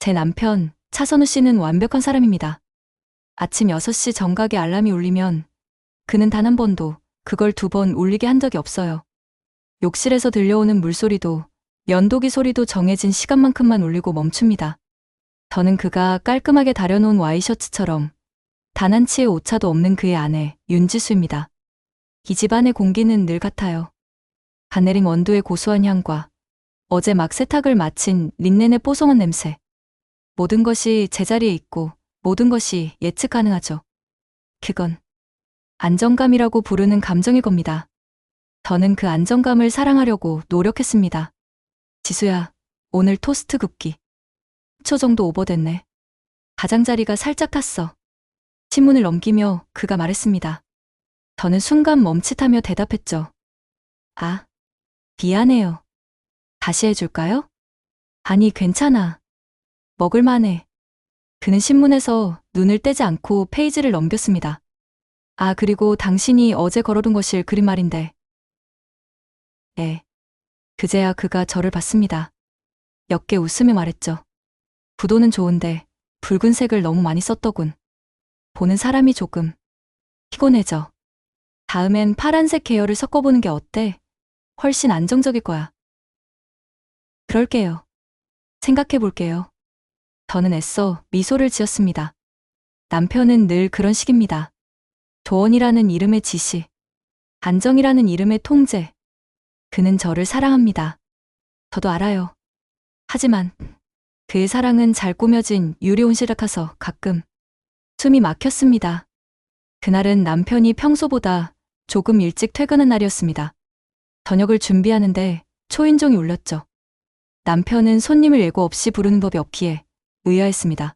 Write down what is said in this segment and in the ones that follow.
제 남편, 차선우 씨는 완벽한 사람입니다. 아침 6시 정각에 알람이 울리면 그는 단 한 번도 그걸 2번 울리게 한 적이 없어요. 욕실에서 들려오는 물소리도 면도기 소리도 정해진 시간만큼만 울리고 멈춥니다. 저는 그가 깔끔하게 다려놓은 와이셔츠처럼 단 한 치의 오차도 없는 그의 아내 윤지수입니다. 이 집안의 공기는 늘 같아요. 가네린 원두의 고소한 향과 어제 막 세탁을 마친 린넨의 뽀송한 냄새. 모든 것이 제자리에 있고 모든 것이 예측 가능하죠. 그건 안정감이라고 부르는 감정일 겁니다. 저는 그 안정감을 사랑하려고 노력했습니다. 지수야, 오늘 토스트 굽기 10초 정도 오버됐네. 가장자리가 살짝 탔어. 신문을 넘기며 그가 말했습니다. 저는 순간 멈칫하며 대답했죠. 아, 미안해요. 다시 해줄까요? 아니, 괜찮아. 먹을만해. 그는 신문에서 눈을 떼지 않고 페이지를 넘겼습니다. 아, 그리고 당신이 어제 걸어둔 것일 그린 말인데. 예. 그제야 그가 저를 봤습니다. 옅게 웃으며 말했죠. 부도는 좋은데 붉은색을 너무 많이 썼더군. 보는 사람이 조금 피곤해져. 다음엔 파란색 계열을 섞어보는 게 어때? 훨씬 안정적일 거야. 그럴게요. 생각해볼게요. 저는 애써 미소를 지었습니다. 남편은 늘 그런 식입니다. 조언이라는 이름의 지시, 안정이라는 이름의 통제. 그는 저를 사랑합니다. 저도 알아요. 하지만 그의 사랑은 잘 꾸며진 유리 온실 같아서 가끔 숨이 막혔습니다. 그날은 남편이 평소보다 조금 일찍 퇴근한 날이었습니다. 저녁을 준비하는데 초인종이 울렸죠. 남편은 손님을 예고 없이 부르는 법이 없기에 의아했습니다.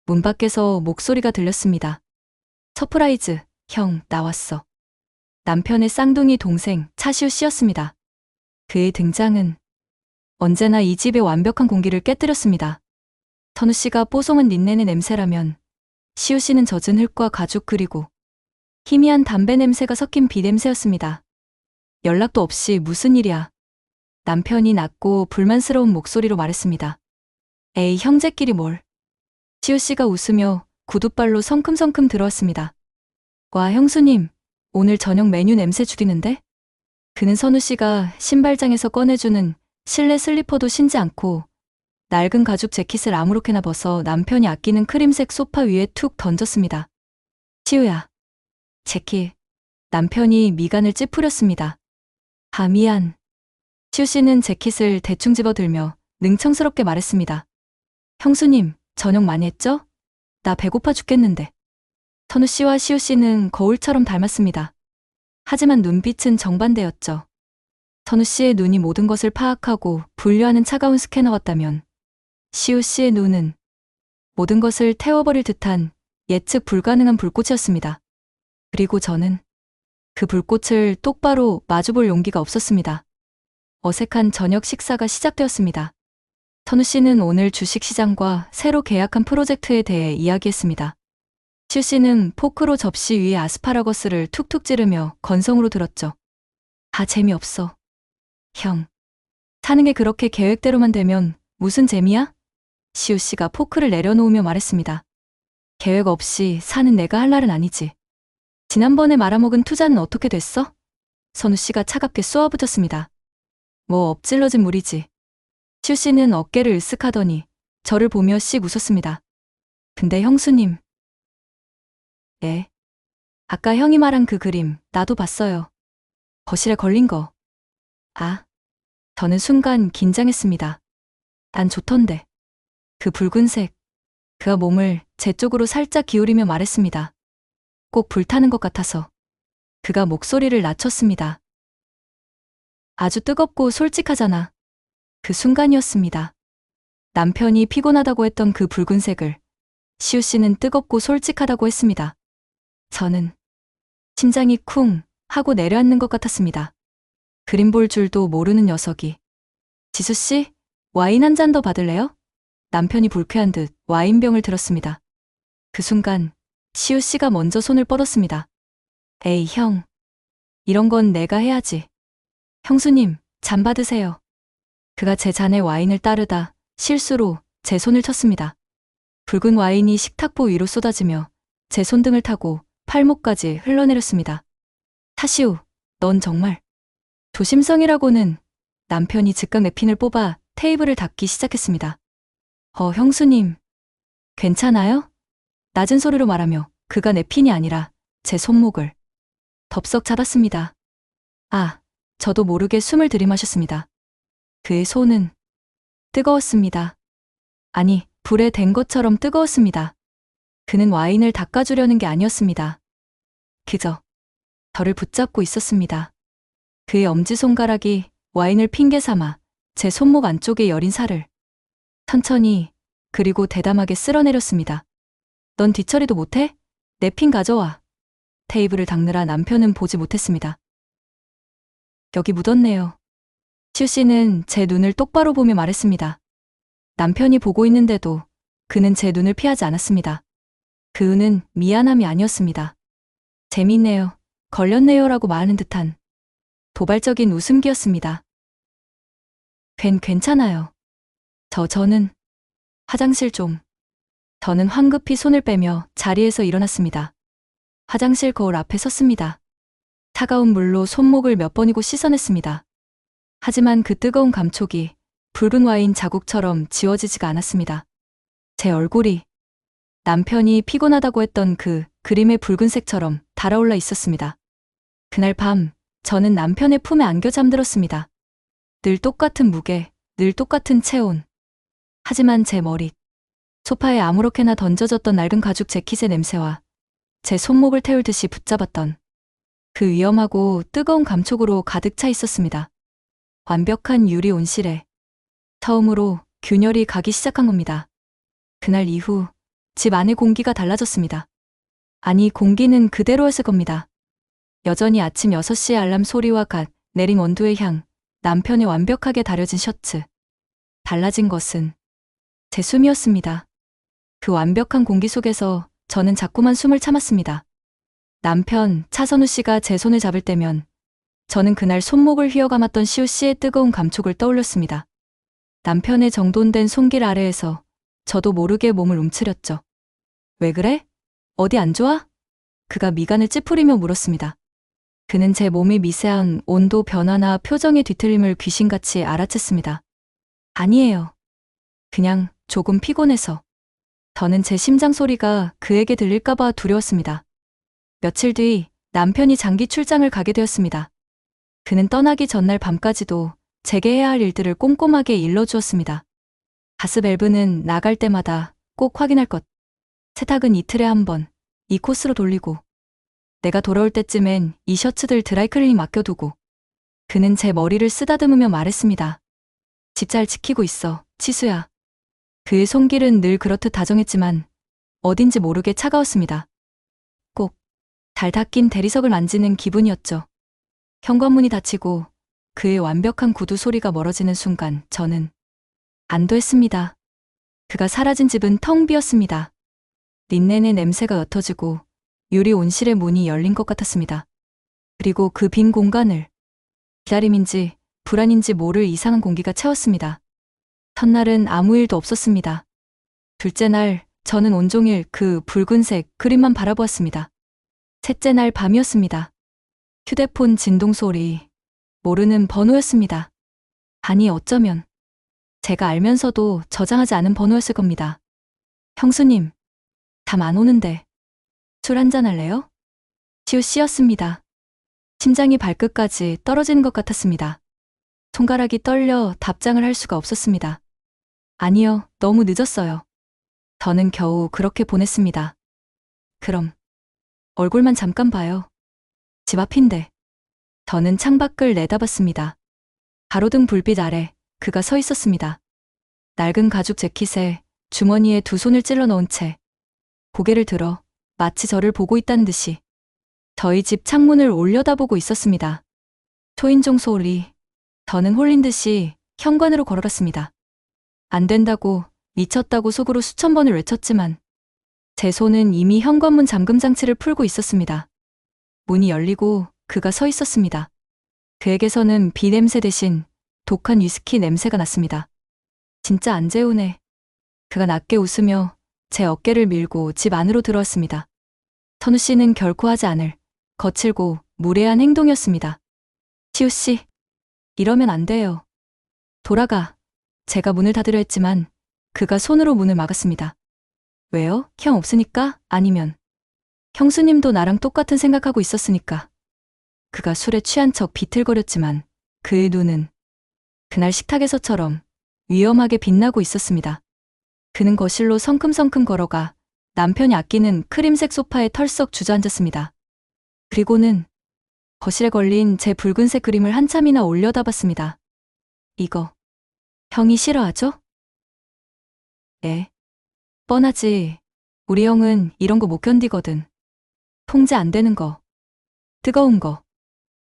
문 밖에서 목소리가 들렸습니다. 서프라이즈, 형, 나왔어. 남편의 쌍둥이 동생 차시우 씨였습니다. 그의 등장은 언제나 이 집의 완벽한 공기를 깨뜨렸습니다. 선우 씨가 뽀송한 린넨의 냄새라면 시우 씨는 젖은 흙과 가죽 그리고 희미한 담배 냄새가 섞인 비냄새였습니다. 연락도 없이 무슨 일이야? 남편이 낮고 불만스러운 목소리로 말했습니다. 에이, 형제끼리 뭘. 시우 씨가 웃으며 구둣발로 성큼성큼 들어왔습니다. 와, 형수님, 오늘 저녁 메뉴 냄새 죽이는데? 그는 선우 씨가 신발장에서 꺼내주는 실내 슬리퍼도 신지 않고 낡은 가죽 재킷을 아무렇게나 벗어 남편이 아끼는 크림색 소파 위에 툭 던졌습니다. 시우야. 재킷. 남편이 미간을 찌푸렸습니다. 아, 미안. 시우 씨는 재킷을 대충 집어들며 능청스럽게 말했습니다. 형수님, 저녁 많이 했죠? 나 배고파 죽겠는데. 선우 씨와 시우 씨는 거울처럼 닮았습니다. 하지만 눈빛은 정반대였죠. 선우 씨의 눈이 모든 것을 파악하고 분류하는 차가운 스캐너 같다면 시우 씨의 눈은 모든 것을 태워버릴 듯한 예측 불가능한 불꽃이었습니다. 그리고 저는 그 불꽃을 똑바로 마주볼 용기가 없었습니다. 어색한 저녁 식사가 시작되었습니다. 선우 씨는 오늘 주식시장과 새로 계약한 프로젝트에 대해 이야기했습니다. 시우 씨는 포크로 접시 위에 아스파라거스를 툭툭 찌르며 건성으로 들었죠. 아, 재미없어. 형, 사는 게 그렇게 계획대로만 되면 무슨 재미야? 시우 씨가 포크를 내려놓으며 말했습니다. 계획 없이 사는 내가 할 날은 아니지. 지난번에 말아먹은 투자는 어떻게 됐어? 선우 씨가 차갑게 쏘아붙였습니다. 뭐 엎질러진 물이지. 시우 씨는 어깨를 으쓱하더니 저를 보며 씩 웃었습니다. 근데 형수님. 예. 아까 형이 말한 그 그림 나도 봤어요. 거실에 걸린 거. 아. 저는 순간 긴장했습니다. 난 좋던데. 그 붉은색. 그가 몸을 제 쪽으로 살짝 기울이며 말했습니다. 꼭 불타는 것 같아서. 그가 목소리를 낮췄습니다. 아주 뜨겁고 솔직하잖아. 그 순간이었습니다. 남편이 피곤하다고 했던 그 붉은색을 시우 씨는 뜨겁고 솔직하다고 했습니다. 저는 심장이 쿵 하고 내려앉는 것 같았습니다. 그림 볼 줄도 모르는 녀석이. 지수 씨, 와인 한 잔 더 받을래요? 남편이 불쾌한 듯 와인병을 들었습니다. 그 순간 시우 씨가 먼저 손을 뻗었습니다. 에이, 형. 이런 건 내가 해야지. 형수님, 잔 받으세요. 그가 제 잔에 와인을 따르다 실수로 제 손을 쳤습니다. 붉은 와인이 식탁보 위로 쏟아지며 제 손등을 타고 팔목까지 흘러내렸습니다. 타시오, 넌 정말. 조심성이라고는. 남편이 즉각 냅킨을 뽑아 테이블을 닦기 시작했습니다. 형수님. 괜찮아요? 낮은 소리로 말하며 그가 냅킨이 아니라 제 손목을 덥석 잡았습니다. 저도 모르게 숨을 들이마셨습니다. 그의 손은 뜨거웠습니다. 아니, 불에 댄 것처럼 뜨거웠습니다. 그는 와인을 닦아주려는 게 아니었습니다. 그저 저를 붙잡고 있었습니다. 그의 엄지손가락이 와인을 핑계 삼아 제 손목 안쪽에 여린 살을 천천히 그리고 대담하게 쓸어내렸습니다. 넌 뒤처리도 못해? 냅킨 가져와. 테이블을 닦느라 남편은 보지 못했습니다. 여기 묻었네요. 시우 씨는 제 눈을 똑바로 보며 말했습니다. 남편이 보고 있는데도 그는 제 눈을 피하지 않았습니다. 그 은은 미안함이 아니었습니다. 재밌네요. 걸렸네요라고 말하는 듯한 도발적인 웃음기였습니다. 괜찮아요. 저는 화장실 좀. 저는 황급히 손을 빼며 자리에서 일어났습니다. 화장실 거울 앞에 섰습니다. 차가운 물로 손목을 몇 번이고 씻어냈습니다. 하지만 그 뜨거운 감촉이 붉은 와인 자국처럼 지워지지가 않았습니다. 제 얼굴이 남편이 피곤하다고 했던 그 그림의 붉은색처럼 달아올라 있었습니다. 그날 밤 저는 남편의 품에 안겨 잠들었습니다. 늘 똑같은 무게, 늘 똑같은 체온. 하지만 제 머릿, 소파에 아무렇게나 던져졌던 낡은 가죽 재킷의 냄새와 제 손목을 태울듯이 붙잡았던 그 위험하고 뜨거운 감촉으로 가득 차 있었습니다. 완벽한 유리 온실에 처음으로 균열이 가기 시작한 겁니다. 그날 이후 집 안의 공기가 달라졌습니다. 아니, 공기는 그대로였을 겁니다. 여전히 아침 6시의 알람 소리와 갓 내린 원두의 향, 남편의 완벽하게 다려진 셔츠. 달라진 것은 제 숨이었습니다. 그 완벽한 공기 속에서 저는 자꾸만 숨을 참았습니다. 남편 차선우 씨가 제 손을 잡을 때면 저는 그날 손목을 휘어감았던 시우 씨의 뜨거운 감촉을 떠올렸습니다. 남편의 정돈된 손길 아래에서 저도 모르게 몸을 움츠렸죠. 왜 그래? 어디 안 좋아? 그가 미간을 찌푸리며 물었습니다. 그는 제 몸의 미세한 온도 변화나 표정의 뒤틀림을 귀신같이 알아챘습니다. 아니에요. 그냥 조금 피곤해서. 저는 제 심장 소리가 그에게 들릴까봐 두려웠습니다. 며칠 뒤 남편이 장기 출장을 가게 되었습니다. 그는 떠나기 전날 밤까지도 제게 해야 할 일들을 꼼꼼하게 일러주었습니다. 가스밸브는 나갈 때마다 꼭 확인할 것. 세탁은 이틀에 한 번, 이 코스로 돌리고. 내가 돌아올 때쯤엔 이 셔츠들 드라이클리닝 맡겨두고. 그는 제 머리를 쓰다듬으며 말했습니다. 집 잘 지키고 있어, 치수야. 그의 손길은 늘 그렇듯 다정했지만 어딘지 모르게 차가웠습니다. 꼭 잘 닦인 대리석을 만지는 기분이었죠. 현관문이 닫히고 그의 완벽한 구두 소리가 멀어지는 순간 저는 안도했습니다. 그가 사라진 집은 텅 비었습니다. 린넨의 냄새가 옅어지고 유리 온실의 문이 열린 것 같았습니다. 그리고 그 빈 공간을 기다림인지 불안인지 모를 이상한 공기가 채웠습니다. 첫날은 아무 일도 없었습니다. 둘째 날 저는 온종일 그 붉은색 그림만 바라보았습니다. 셋째 날 밤이었습니다. 휴대폰 진동 소리, 모르는 번호였습니다. 아니, 어쩌면 제가 알면서도 저장하지 않은 번호였을 겁니다. 형수님, 잠 안 오는데 술 한잔 할래요? 시우 씨였습니다. 심장이 발끝까지 떨어지는 것 같았습니다. 손가락이 떨려 답장을 할 수가 없었습니다. 아니요, 너무 늦었어요. 저는 겨우 그렇게 보냈습니다. 그럼 얼굴만 잠깐 봐요. 집 앞인데. 저는 창밖을 내다봤습니다. 가로등 불빛 아래 그가 서 있었습니다. 낡은 가죽 재킷에 주머니에 두 손을 찔러 넣은 채 고개를 들어 마치 저를 보고 있다는 듯이 저희 집 창문을 올려다보고 있었습니다. 초인종 소리. 저는 홀린 듯이 현관으로 걸어갔습니다. 안 된다고, 미쳤다고 속으로 수천 번을 외쳤지만 제 손은 이미 현관문 잠금 장치를 풀고 있었습니다. 문이 열리고 그가 서 있었습니다. 그에게서는 비냄새 대신 독한 위스키 냄새가 났습니다. 진짜 안 재우네. 그가 낮게 웃으며 제 어깨를 밀고 집 안으로 들어왔습니다. 선우 씨는 결코 하지 않을 거칠고 무례한 행동이었습니다. 시우 씨, 이러면 안 돼요. 돌아가. 제가 문을 닫으려 했지만 그가 손으로 문을 막았습니다. 왜요? 형 없으니까? 아니면 형수님도 나랑 똑같은 생각하고 있었으니까. 그가 술에 취한 척 비틀거렸지만 그의 눈은 그날 식탁에서처럼 위험하게 빛나고 있었습니다. 그는 거실로 성큼성큼 걸어가 남편이 아끼는 크림색 소파에 털썩 주저앉았습니다. 그리고는 거실에 걸린 제 붉은색 그림을 한참이나 올려다봤습니다. 이거 형이 싫어하죠? 예. 뻔하지. 우리 형은 이런 거 못 견디거든. 통제 안 되는 거, 뜨거운 거,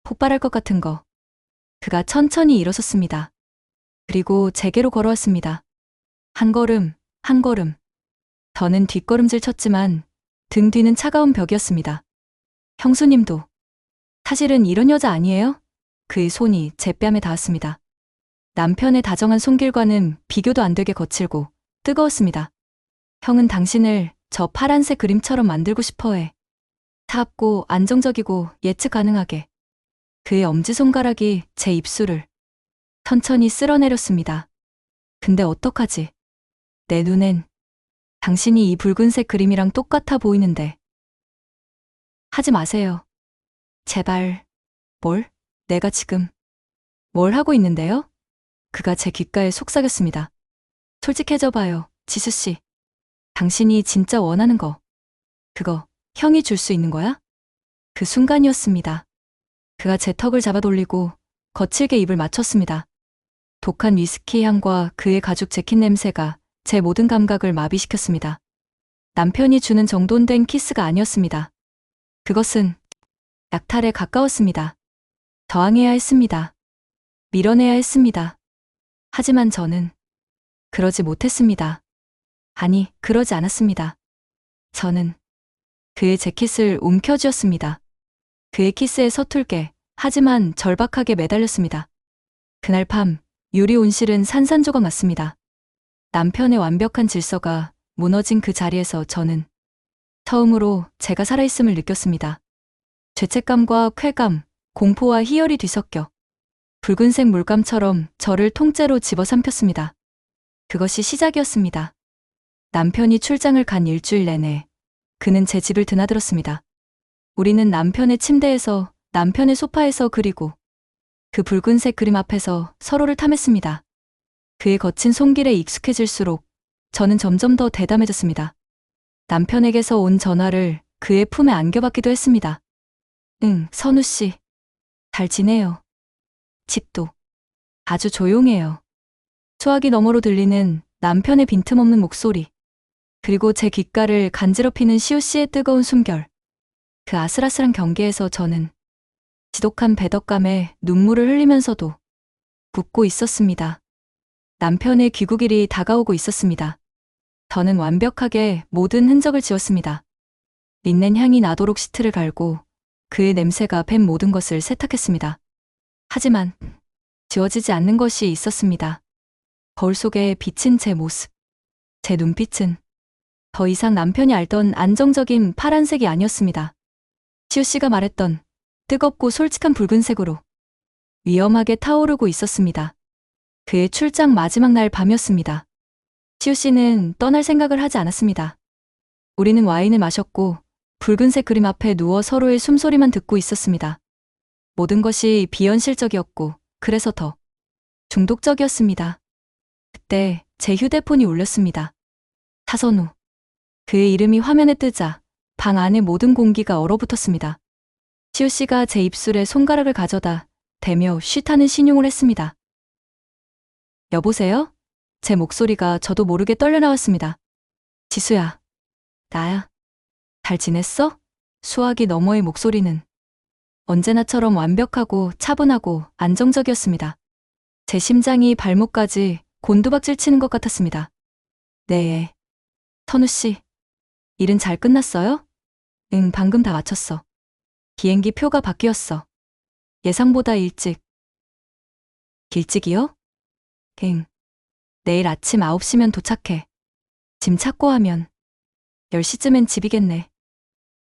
폭발할 것 같은 거. 그가 천천히 일어섰습니다. 그리고 제게로 걸어왔습니다. 한 걸음, 한 걸음. 저는 뒷걸음질 쳤지만 등 뒤는 차가운 벽이었습니다. 형수님도. 사실은 이런 여자 아니에요? 그의 손이 제 뺨에 닿았습니다. 남편의 다정한 손길과는 비교도 안 되게 거칠고 뜨거웠습니다. 형은 당신을 저 파란색 그림처럼 만들고 싶어해. 차갑고 안정적이고 예측 가능하게. 그의 엄지손가락이 제 입술을 천천히 쓸어내렸습니다. 근데 어떡하지? 내 눈엔 당신이 이 붉은색 그림이랑 똑같아 보이는데. 하지 마세요. 제발. 뭘? 내가 지금 뭘 하고 있는데요? 그가 제 귓가에 속삭였습니다. 솔직해져 봐요, 지수씨. 당신이 진짜 원하는 거. 그거 형이 줄 수 있는 거야? 그 순간이었습니다. 그가 제 턱을 잡아 돌리고 거칠게 입을 맞췄습니다. 독한 위스키 향과 그의 가죽 재킷 냄새가 제 모든 감각을 마비시켰습니다. 남편이 주는 정돈된 키스가 아니었습니다. 그것은 약탈에 가까웠습니다. 저항해야 했습니다. 밀어내야 했습니다. 하지만 저는 그러지 못했습니다. 아니, 그러지 않았습니다. 저는 그의 재킷을 움켜쥐었습니다. 그의 키스에 서툴게 하지만 절박하게 매달렸습니다. 그날 밤 유리 온실은 산산조각 났습니다. 남편의 완벽한 질서가 무너진 그 자리에서 저는 처음으로 제가 살아있음을 느꼈습니다. 죄책감과 쾌감, 공포와 희열이 뒤섞여 붉은색 물감처럼 저를 통째로 집어삼켰습니다. 그것이 시작이었습니다. 남편이 출장을 간 일주일 내내 그는 제 집을 드나들었습니다. 우리는 남편의 침대에서, 남편의 소파에서, 그리고 그 붉은색 그림 앞에서 서로를 탐했습니다. 그의 거친 손길에 익숙해질수록 저는 점점 더 대담해졌습니다. 남편에게서 온 전화를 그의 품에 안겨받기도 했습니다. 응, 선우 씨. 잘 지내요. 집도 아주 조용해요. 수화기 너머로 들리는 남편의 빈틈없는 목소리. 그리고 제 귓가를 간지럽히는 시우 씨의 뜨거운 숨결. 그 아슬아슬한 경계에서 저는 지독한 배덕감에 눈물을 흘리면서도 웃고 있었습니다. 남편의 귀국일이 다가오고 있었습니다. 저는 완벽하게 모든 흔적을 지웠습니다. 린넨 향이 나도록 시트를 갈고 그의 냄새가 밴 모든 것을 세탁했습니다. 하지만 지워지지 않는 것이 있었습니다. 거울 속에 비친 제 모습. 제 눈빛은 더 이상 남편이 알던 안정적인 파란색이 아니었습니다. 시우 씨가 말했던 뜨겁고 솔직한 붉은색으로 위험하게 타오르고 있었습니다. 그의 출장 마지막 날 밤이었습니다. 시우 씨는 떠날 생각을 하지 않았습니다. 우리는 와인을 마셨고 붉은색 그림 앞에 누워 서로의 숨소리만 듣고 있었습니다. 모든 것이 비현실적이었고 그래서 더 중독적이었습니다. 그때 제 휴대폰이 울렸습니다. 차선우. 그의 이름이 화면에 뜨자 방 안의 모든 공기가 얼어붙었습니다. 시우 씨가 제 입술에 손가락을 가져다 대며 쉿하는 신용을 했습니다. 여보세요? 제 목소리가 저도 모르게 떨려 나왔습니다. 지수야. 나야. 잘 지냈어? 수화기 너머의 목소리는 언제나처럼 완벽하고 차분하고 안정적이었습니다. 제 심장이 발목까지 곤두박질 치는 것 같았습니다. 네. 선우 씨. 일은 잘 끝났어요? 응, 방금 다 마쳤어. 비행기 표가 바뀌었어. 예상보다 일찍. 일찍이요? 응. 내일 아침 9시면 도착해. 짐 찾고 하면 10시쯤엔 집이겠네.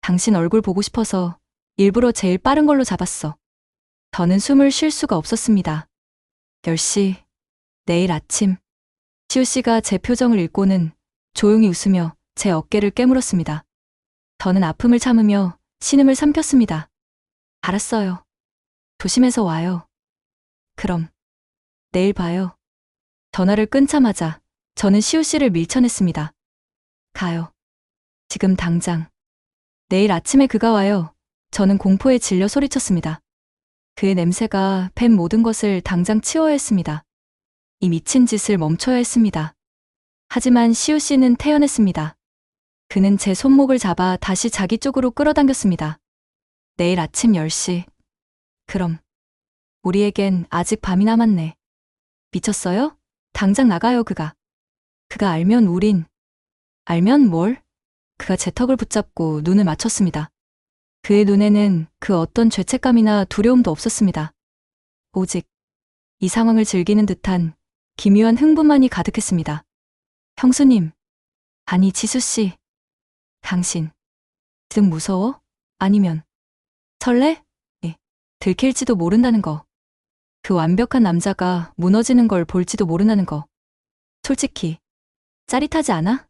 당신 얼굴 보고 싶어서 일부러 제일 빠른 걸로 잡았어. 저는 숨을 쉴 수가 없었습니다. 10시, 내일 아침. 시우 씨가 제 표정을 읽고는 조용히 웃으며 제 어깨를 깨물었습니다. 저는 아픔을 참으며 신음을 삼켰습니다. 알았어요. 조심해서 와요. 그럼 내일 봐요. 전화를 끊자마자 저는 시우 씨를 밀쳐냈습니다. 가요. 지금 당장. 내일 아침에 그가 와요. 저는 공포에 질려 소리쳤습니다. 그의 냄새가 팬 모든 것을 당장 치워야 했습니다. 이 미친 짓을 멈춰야 했습니다. 하지만 시우 씨는 태연했습니다. 그는 제 손목을 잡아 다시 자기 쪽으로 끌어당겼습니다. 내일 아침 10시. 그럼 우리에겐 아직 밤이 남았네. 미쳤어요? 당장 나가요, 그가. 그가 알면 알면 뭘? 그가 제 턱을 붙잡고 눈을 맞췄습니다. 그의 눈에는 그 어떤 죄책감이나 두려움도 없었습니다. 오직 이 상황을 즐기는 듯한 기묘한 흥분만이 가득했습니다. 형수님, 아니 지수씨, 당신 지금 무서워? 아니면 설레? 예, 들킬지도 모른다는 거. 그 완벽한 남자가 무너지는 걸 볼지도 모른다는 거. 솔직히 짜릿하지 않아?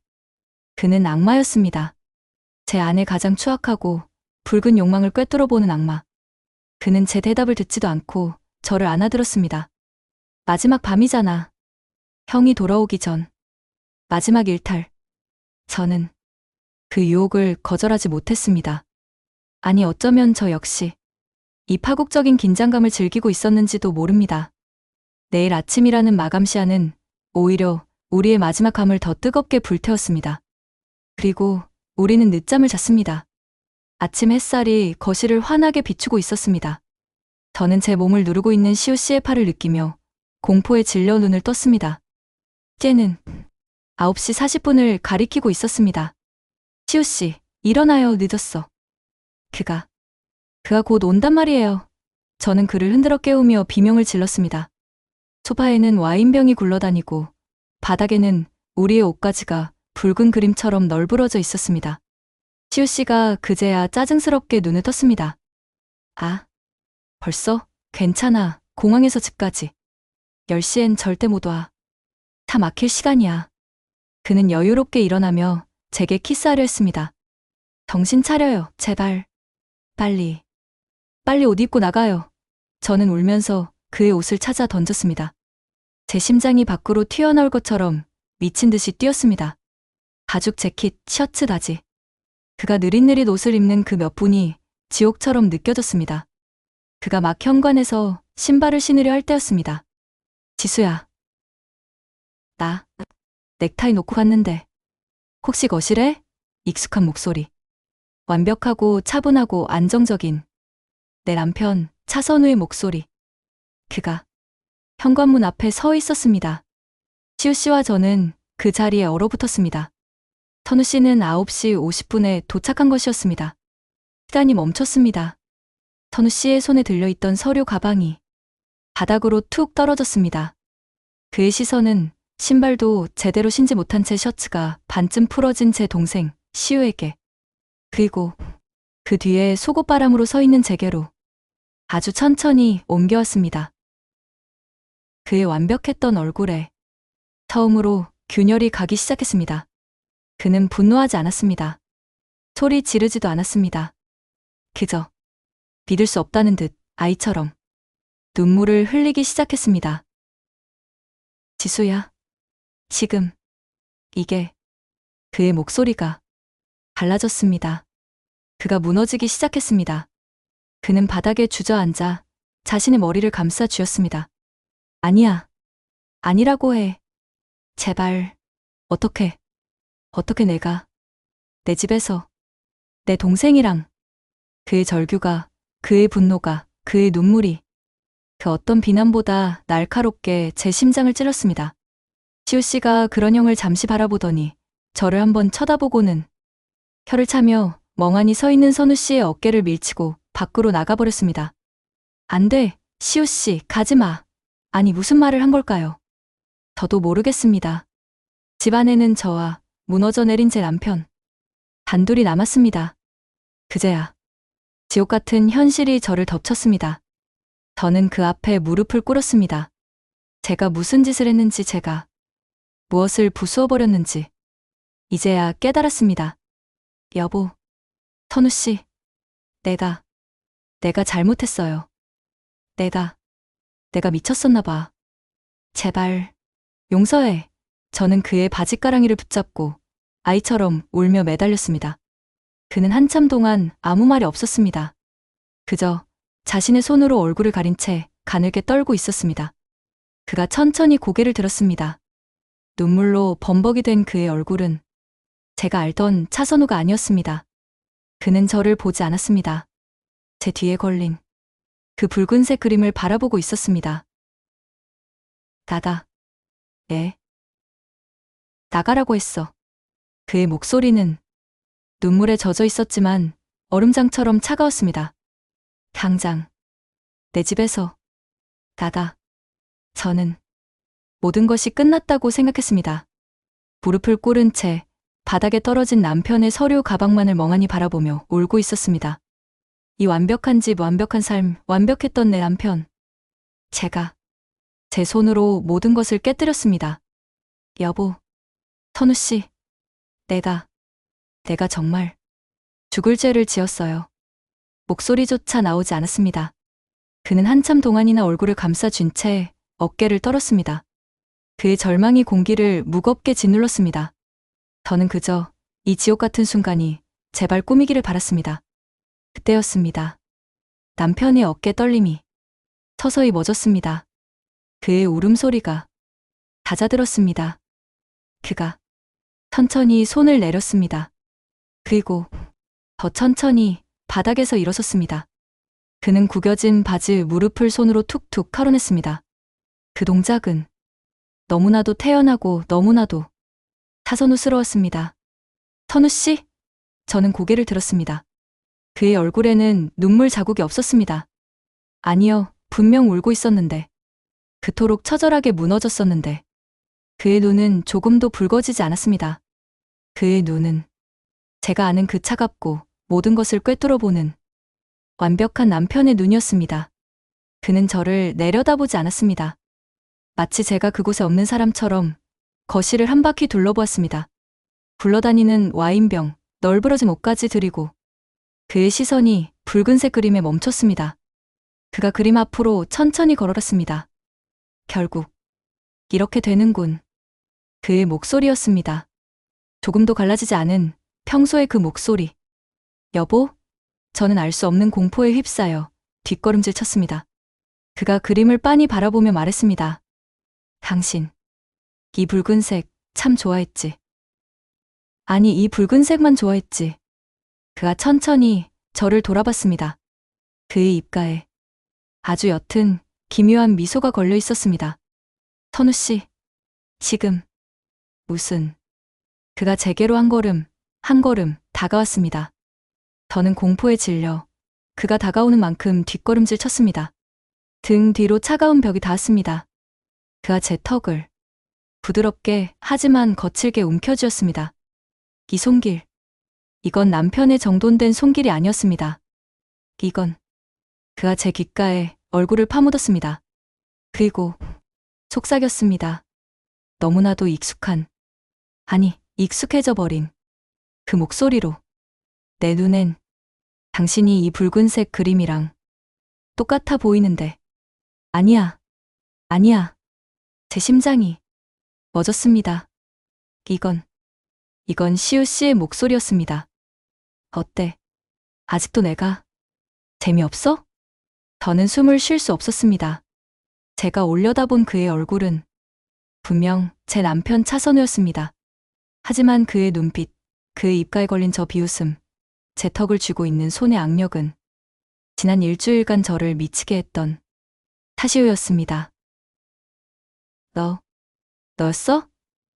그는 악마였습니다. 제 안에 가장 추악하고 붉은 욕망을 꿰뚫어보는 악마. 그는 제 대답을 듣지도 않고 저를 안아들었습니다. 마지막 밤이잖아. 형이 돌아오기 전. 마지막 일탈. 저는 그 유혹을 거절하지 못했습니다. 아니 어쩌면 저 역시 이 파국적인 긴장감을 즐기고 있었는지도 모릅니다. 내일 아침이라는 마감 시야는 오히려 우리의 마지막 밤을 더 뜨겁게 불태웠습니다. 그리고 우리는 늦잠을 잤습니다. 아침 햇살이 거실을 환하게 비추고 있었습니다. 저는 제 몸을 누르고 있는 시우 씨의 팔을 느끼며 공포에 질려 눈을 떴습니다. 때는 9시 40분을 가리키고 있었습니다. 시우 씨, 일어나요, 늦었어. 그가 곧 온단 말이에요. 저는 그를 흔들어 깨우며 비명을 질렀습니다. 소파에는 와인병이 굴러다니고 바닥에는 우리의 옷가지가 붉은 그림처럼 널브러져 있었습니다. 시우 씨가 그제야 짜증스럽게 눈을 떴습니다. 아, 벌써? 괜찮아. 공항에서 집까지. 10시엔 절대 못 와. 다 막힐 시간이야. 그는 여유롭게 일어나며 제게 키스하려 했습니다. 정신 차려요, 제발. 빨리 옷 입고 나가요. 저는 울면서 그의 옷을 찾아 던졌습니다. 제 심장이 밖으로 튀어나올 것처럼 미친 듯이 뛰었습니다. 가죽 재킷, 셔츠, 바지. 그가 느릿느릿 옷을 입는 그 몇 분이 지옥처럼 느껴졌습니다. 그가 막 현관에서 신발을 신으려 할 때였습니다. 지수야. 나 넥타이 놓고 갔는데 혹시 거실에? 익숙한 목소리. 완벽하고 차분하고 안정적인 내 남편 차선우의 목소리. 그가 현관문 앞에 서 있었습니다. 시우 씨와 저는 그 자리에 얼어붙었습니다. 선우 씨는 9시 50분에 도착한 것이었습니다. 시간이 멈췄습니다. 선우 씨의 손에 들려있던 서류 가방이 바닥으로 툭 떨어졌습니다. 그의 시선은 신발도 제대로 신지 못한 채 셔츠가 반쯤 풀어진 제 동생 시우에게, 그리고 그 뒤에 속옷바람으로 서 있는 제게로 아주 천천히 옮겨왔습니다. 그의 완벽했던 얼굴에 처음으로 균열이 가기 시작했습니다. 그는 분노하지 않았습니다. 소리 지르지도 않았습니다. 그저 믿을 수 없다는 듯 아이처럼 눈물을 흘리기 시작했습니다. 지수야, 지금 이게. 그의 목소리가 갈라졌습니다. 그가 무너지기 시작했습니다. 그는 바닥에 주저앉아 자신의 머리를 감싸 쥐었습니다. 아니야. 아니라고 해. 제발. 어떻게 내가 내 집에서 내 동생이랑. 그의 절규가, 그의 분노가, 그의 눈물이 그 어떤 비난보다 날카롭게 제 심장을 찔렀습니다. 시우 씨가 그런 형을 잠시 바라보더니 저를 한번 쳐다보고는 혀를 차며 멍하니 서 있는 선우 씨의 어깨를 밀치고 밖으로 나가버렸습니다. 안 돼, 시우 씨, 가지 마. 아니 무슨 말을 한 걸까요? 저도 모르겠습니다. 집 안에는 저와 무너져 내린 제 남편. 단둘이 남았습니다. 그제야 지옥 같은 현실이 저를 덮쳤습니다. 저는 그 앞에 무릎을 꿇었습니다. 제가 무슨 짓을 했는지, 제가 무엇을 부수어 버렸는지 이제야 깨달았습니다. 여보, 선우 씨, 내가 잘못했어요. 내가 미쳤었나 봐. 제발 용서해. 저는 그의 바짓가랑이를 붙잡고 아이처럼 울며 매달렸습니다. 그는 한참 동안 아무 말이 없었습니다. 그저 자신의 손으로 얼굴을 가린 채 가늘게 떨고 있었습니다. 그가 천천히 고개를 들었습니다. 눈물로 범벅이 된 그의 얼굴은 제가 알던 차선우가 아니었습니다. 그는 저를 보지 않았습니다. 제 뒤에 걸린 그 붉은색 그림을 바라보고 있었습니다. 나가. 예. 나가라고 했어. 그의 목소리는 눈물에 젖어 있었지만 얼음장처럼 차가웠습니다. 당장 내 집에서 나가. 저는 모든 것이 끝났다고 생각했습니다. 무릎을 꿇은 채 바닥에 떨어진 남편의 서류 가방만을 멍하니 바라보며 울고 있었습니다. 이 완벽한 집, 완벽한 삶, 완벽했던 내 남편. 제가 제 손으로 모든 것을 깨뜨렸습니다. 여보, 선우 씨, 내가 정말 죽을 죄를 지었어요. 목소리조차 나오지 않았습니다. 그는 한참 동안이나 얼굴을 감싸쥔 채 어깨를 떨었습니다. 그의 절망이 공기를 무겁게 짓눌렀습니다. 저는 그저 이 지옥 같은 순간이 제발 꾸미기를 바랐습니다. 그때였습니다. 남편의 어깨 떨림이 서서히 멎었습니다. 그의 울음소리가 잦아들었습니다. 그가 천천히 손을 내렸습니다. 그리고 더 천천히 바닥에서 일어섰습니다. 그는 구겨진 바지 무릎을 손으로 툭툭 칼어냈습니다. 그 동작은 너무나도 태연하고 너무나도 차선우스러웠습니다. 선우 씨? 저는 고개를 들었습니다. 그의 얼굴에는 눈물 자국이 없었습니다. 아니요, 분명 울고 있었는데. 그토록 처절하게 무너졌었는데. 그의 눈은 조금도 붉어지지 않았습니다. 그의 눈은 제가 아는 그 차갑고 모든 것을 꿰뚫어보는 완벽한 남편의 눈이었습니다. 그는 저를 내려다보지 않았습니다. 마치 제가 그곳에 없는 사람처럼 거실을 한 바퀴 둘러보았습니다. 굴러다니는 와인병, 널브러진 옷까지 들이고 그의 시선이 붉은색 그림에 멈췄습니다. 그가 그림 앞으로 천천히 걸어갔습니다. 결국 이렇게 되는군. 그의 목소리였습니다. 조금도 갈라지지 않은 평소의 그 목소리. 여보? 저는 알 수 없는 공포에 휩싸여 뒷걸음질 쳤습니다. 그가 그림을 빤히 바라보며 말했습니다. 당신, 이 붉은색 참 좋아했지. 아니, 이 붉은색만 좋아했지. 그가 천천히 저를 돌아봤습니다. 그의 입가에 아주 옅은 기묘한 미소가 걸려 있었습니다. 선우 씨, 지금 무슨... 그가 제게로 한 걸음 다가왔습니다. 저는 공포에 질려 그가 다가오는 만큼 뒷걸음질 쳤습니다. 등 뒤로 차가운 벽이 닿았습니다. 그가 제 턱을 부드럽게 하지만 거칠게 움켜쥐었습니다. 이 손길, 이건 남편의 정돈된 손길이 아니었습니다. 이건 그가 제 귓가에 얼굴을 파묻었습니다. 그리고 속삭였습니다. 너무나도 익숙한, 아니 익숙해져 버린 그 목소리로. 내 눈엔 당신이 이 붉은색 그림이랑 똑같아 보이는데. 아니야, 아니야. 제 심장이 멎었습니다. 이건 시우 씨의 목소리였습니다. 어때? 아직도 내가 재미없어? 저는 숨을 쉴 수 없었습니다. 제가 올려다본 그의 얼굴은 분명 제 남편 차선우였습니다. 하지만 그의 눈빛, 그의 입가에 걸린 저 비웃음, 제 턱을 쥐고 있는 손의 악력은 지난 일주일간 저를 미치게 했던 타시오였습니다. 너였어?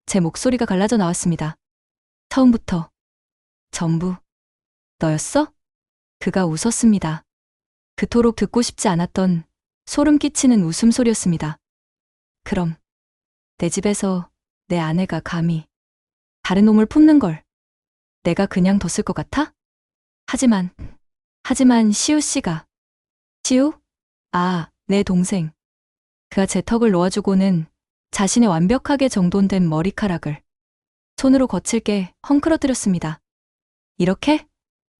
제 목소리가 갈라져 나왔습니다. 처음부터 전부 너였어? 그가 웃었습니다. 그토록 듣고 싶지 않았던 소름 끼치는 웃음소리였습니다. 그럼 내 집에서 내 아내가 감히 다른 놈을 품는 걸 내가 그냥 뒀을 것 같아? 하지만 시우 씨가. 시우? 아, 내 동생. 그가 제 턱을 놓아주고는 자신의 완벽하게 정돈된 머리카락을 손으로 거칠게 헝클어뜨렸습니다. 이렇게?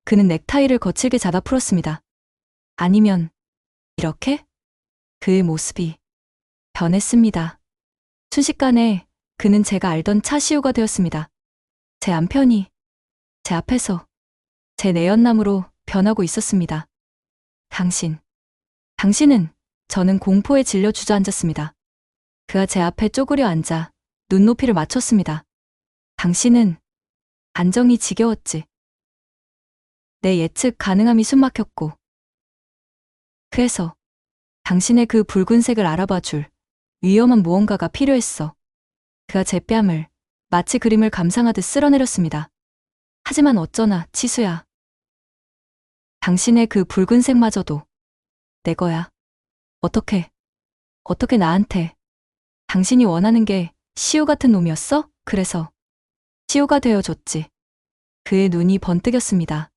그는 넥타이를 거칠게 잡아 풀었습니다. 아니면 이렇게? 그의 모습이 변했습니다. 순식간에 그는 제가 알던 차시우가 되었습니다. 제 남편이 제 앞에서 제 내연남으로 변하고 있었습니다. 당신은. 저는 공포에 질려 주저앉았습니다. 그가 제 앞에 쪼그려 앉아 눈높이를 맞췄습니다. 당신은. 안정이 지겨웠지. 내 예측 가능함이 숨막혔고. 그래서 당신의 그 붉은색을 알아봐 줄 위험한 무언가가 필요했어. 그가 제 뺨을 마치 그림을 감상하듯 쓸어내렸습니다. 하지만 어쩌나, 치수야. 당신의 그 붉은색마저도 내 거야. 어떻게 나한테. 당신이 원하는 게 시우 같은 놈이었어? 그래서 시우가 되어줬지. 그의 눈이 번뜩였습니다.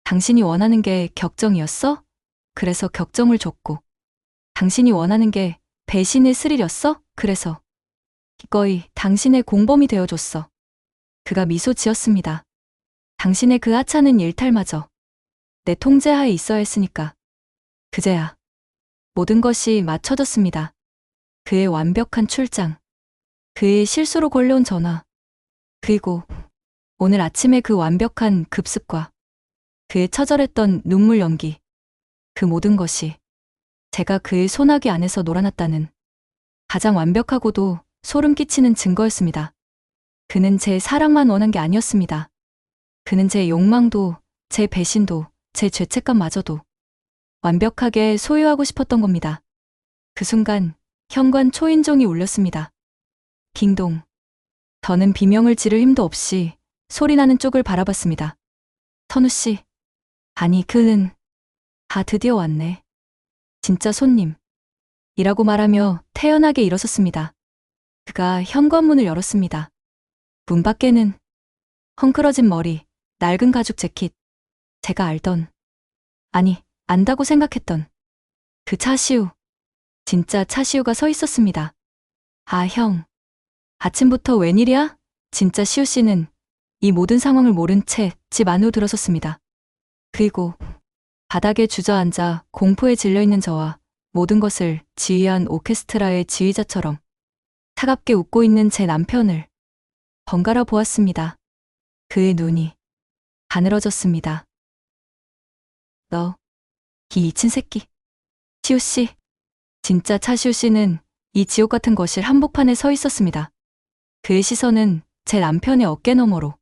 당신이 원하는 게 격정이었어? 그래서 격정을 줬고. 당신이 원하는 게 배신의 스릴이었어? 그래서 기꺼이 당신의 공범이 되어줬어. 그가 미소 지었습니다. 당신의 그 하찮은 일탈마저 내 통제하에 있어야 했으니까. 그제야 모든 것이 맞춰졌습니다. 그의 완벽한 출장, 그의 실수로 걸려온 전화, 그리고 오늘 아침의 그 완벽한 급습과 그의 처절했던 눈물 연기, 그 모든 것이 제가 그의 소나기 안에서 놀아났다는 가장 완벽하고도 소름 끼치는 증거였습니다. 그는 제 사랑만 원한 게 아니었습니다. 그는 제 욕망도, 제 배신도, 제 죄책감마저도 완벽하게 소유하고 싶었던 겁니다. 그 순간 현관 초인종이 울렸습니다. 깅동. 저는 비명을 지를 힘도 없이 소리나는 쪽을 바라봤습니다. 선우 씨. 아니, 그는. 드디어 왔네. 진짜 손님. 이라고 말하며 태연하게 일어섰습니다. 그가 현관문을 열었습니다. 문 밖에는 헝클어진 머리, 낡은 가죽 재킷. 제가 알던, 아니, 안다고 생각했던 그 차시우. 진짜 차시우가 서 있었습니다. 아, 형. 아침부터 웬일이야? 진짜 시우 씨는 이 모든 상황을 모른 채 집 안으로 들어섰습니다. 그리고 바닥에 주저앉아 공포에 질려있는 저와 모든 것을 지휘한 오케스트라의 지휘자처럼 차갑게 웃고 있는 제 남편을 번갈아 보았습니다. 그의 눈이 가늘어졌습니다. 너, 이 미친 새끼. 시우 씨. 진짜 차시우 씨는 이 지옥 같은 거실 한복판에 서 있었습니다. 그의 시선은 제 남편의 어깨 너머로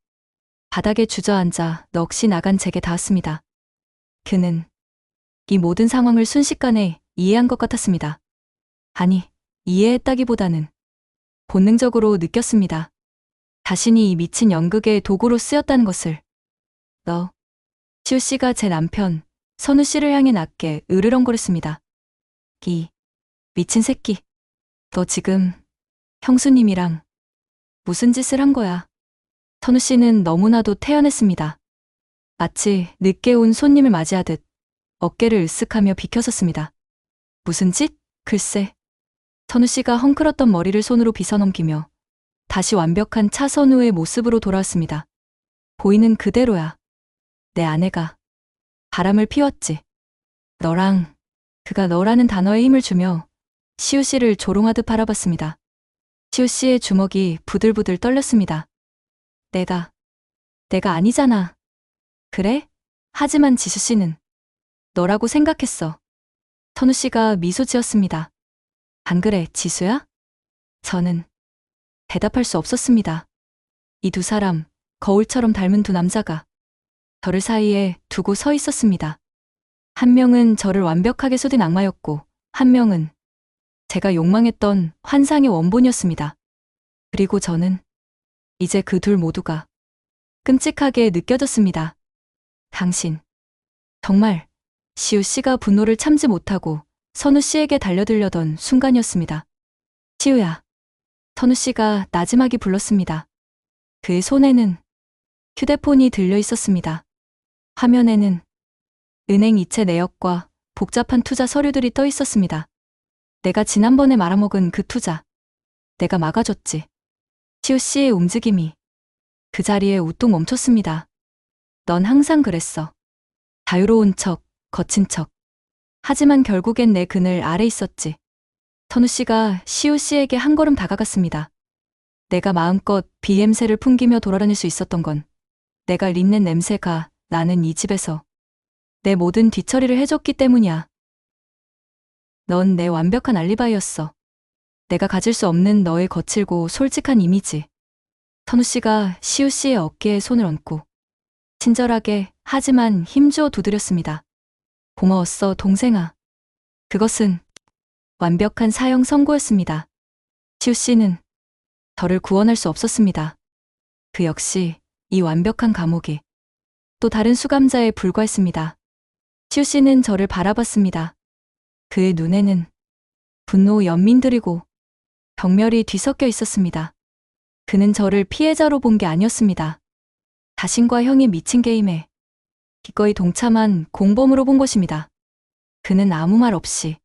바닥에 주저앉아 넋이 나간 제게 닿았습니다. 그는 이 모든 상황을 순식간에 이해한 것 같았습니다. 아니, 이해했다기보다는 본능적으로 느꼈습니다. 자신이 이 미친 연극의 도구로 쓰였다는 것을. 시우 씨가 제 남편, 선우 씨를 향해 낮게 으르렁거렸습니다. 이 미친 새끼. 너 지금 형수님이랑 무슨 짓을 한 거야? 선우 씨는 너무나도 태연했습니다. 마치 늦게 온 손님을 맞이하듯 어깨를 으쓱하며 비켜섰습니다. 무슨 짓? 글쎄. 선우 씨가 헝클었던 머리를 손으로 빗어넘기며 다시 완벽한 차선우의 모습으로 돌아왔습니다. 보이는 그대로야. 내 아내가 바람을 피웠지. 그가 너라는 단어에 힘을 주며 시우 씨를 조롱하듯 바라봤습니다. 시우 씨의 주먹이 부들부들 떨렸습니다. 내가 아니잖아. 그래? 하지만 지수 씨는 너라고 생각했어. 선우 씨가 미소 지었습니다. 안 그래, 지수야? 저는 대답할 수 없었습니다. 이 두 사람, 거울처럼 닮은 두 남자가 저를 사이에 두고 서 있었습니다. 한 명은 저를 완벽하게 속인 악마였고, 한 명은 제가 욕망했던 환상의 원본이었습니다. 그리고 저는 이제 그 둘 모두가 끔찍하게 느껴졌습니다. 당신. 정말 시우 씨가 분노를 참지 못하고 선우 씨에게 달려들려던 순간이었습니다. 시우야. 선우 씨가 나지막이 불렀습니다. 그의 손에는 휴대폰이 들려 있었습니다. 화면에는 은행 이체 내역과 복잡한 투자 서류들이 떠 있었습니다. 내가 지난번에 말아먹은 그 투자. 내가 막아줬지. 시우 씨의 움직임이 그 자리에 우뚝 멈췄습니다. 넌 항상 그랬어. 자유로운 척, 거친 척. 하지만 결국엔 내 그늘 아래 있었지. 선우 씨가 시우 씨에게 한 걸음 다가갔습니다. 내가 마음껏 비냄새를 풍기며 돌아다닐 수 있었던 건 내가 린넨 냄새가 나는 이 집에서 내 모든 뒤처리를 해줬기 때문이야. 넌 내 완벽한 알리바이였어. 내가 가질 수 없는 너의 거칠고 솔직한 이미지. 선우 씨가 시우 씨의 어깨에 손을 얹고 친절하게 하지만 힘주어 두드렸습니다. 고마웠어, 동생아. 그것은 완벽한 사형 선고였습니다. 시우 씨는 저를 구원할 수 없었습니다. 그 역시 이 완벽한 감옥이 또 다른 수감자에 불과했습니다. 시우 씨는 저를 바라봤습니다. 그의 눈에는 분노, 연민들이고 경멸이 뒤섞여 있었습니다. 그는 저를 피해자로 본 게 아니었습니다. 자신과 형이 미친 게임에 기꺼이 동참한 공범으로 본 것입니다. 그는 아무 말 없이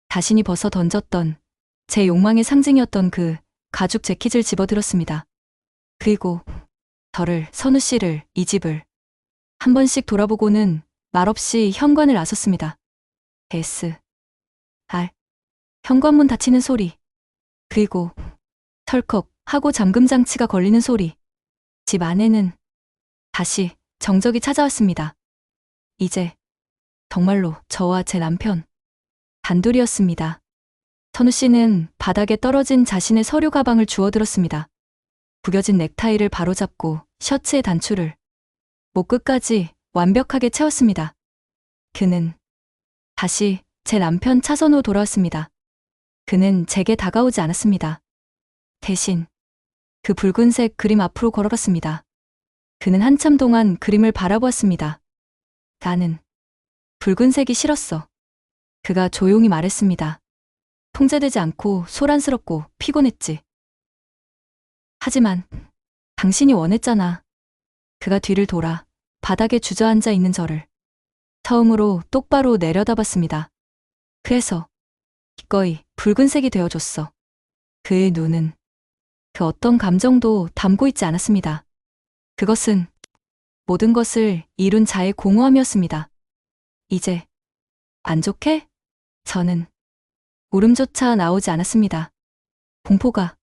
자신이 벗어 던졌던 제 욕망의 상징이었던 그 가죽 재킷을 집어들었습니다. 그리고 저를, 선우 씨를, 이 집을 한 번씩 돌아보고는 말없이 현관을 나섰습니다. S.R. 현관문 닫히는 소리. 그리고 털컥 하고 잠금 장치가 걸리는 소리. 집 안에는 다시 정적이 찾아왔습니다. 이제 정말로 저와 제 남편 단둘이었습니다. 선우 씨는 바닥에 떨어진 자신의 서류 가방을 주워들었습니다. 구겨진 넥타이를 바로잡고 셔츠의 단추를 목 끝까지 완벽하게 채웠습니다. 그는 다시 제 남편 차선으로 돌아왔습니다. 그는 제게 다가오지 않았습니다. 대신 그 붉은색 그림 앞으로 걸어갔습니다. 그는 한참 동안 그림을 바라보았습니다. 나는 붉은색이 싫었어. 그가 조용히 말했습니다. 통제되지 않고 소란스럽고 피곤했지. 하지만 당신이 원했잖아. 그가 뒤를 돌아 바닥에 주저앉아 있는 저를 처음으로 똑바로 내려다봤습니다. 그래서 기꺼이 붉은색이 되어줬어. 그의 눈은 그 어떤 감정도 담고 있지 않았습니다. 그것은 모든 것을 이룬 자의 공허함이었습니다. 이제 안 좋게? 저는 울음조차 나오지 않았습니다. 공포가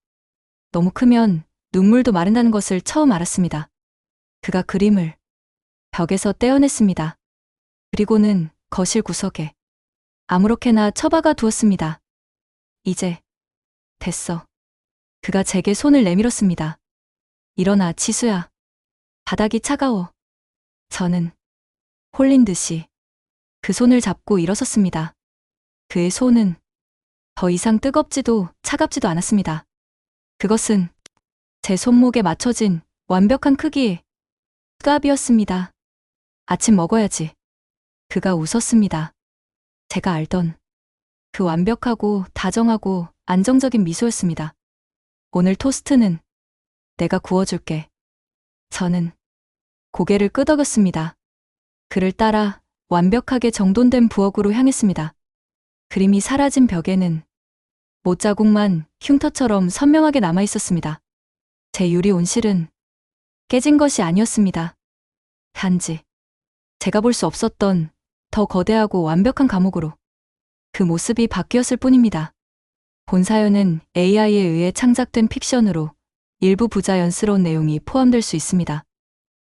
너무 크면 눈물도 마른다는 것을 처음 알았습니다. 그가 그림을 벽에서 떼어냈습니다. 그리고는 거실 구석에 아무렇게나 처박아 두었습니다. 이제 됐어. 그가 제게 손을 내밀었습니다. 일어나, 지수야. 바닥이 차가워. 저는 홀린 듯이 그 손을 잡고 일어섰습니다. 그의 손은 더 이상 뜨겁지도 차갑지도 않았습니다. 그것은 제 손목에 맞춰진 완벽한 크기의 수갑이었습니다. 아침 먹어야지. 그가 웃었습니다. 제가 알던 그 완벽하고 다정하고 안정적인 미소였습니다. 오늘 토스트는 내가 구워줄게. 저는 고개를 끄덕였습니다. 그를 따라 완벽하게 정돈된 부엌으로 향했습니다. 그림이 사라진 벽에는 못자국만 흉터처럼 선명하게 남아 있었습니다. 제 유리 온실은 깨진 것이 아니었습니다. 단지 제가 볼 수 없었던 더 거대하고 완벽한 감옥으로 그 모습이 바뀌었을 뿐입니다. 본 사연은 AI에 의해 창작된 픽션으로 일부 부자연스러운 내용이 포함될 수 있습니다.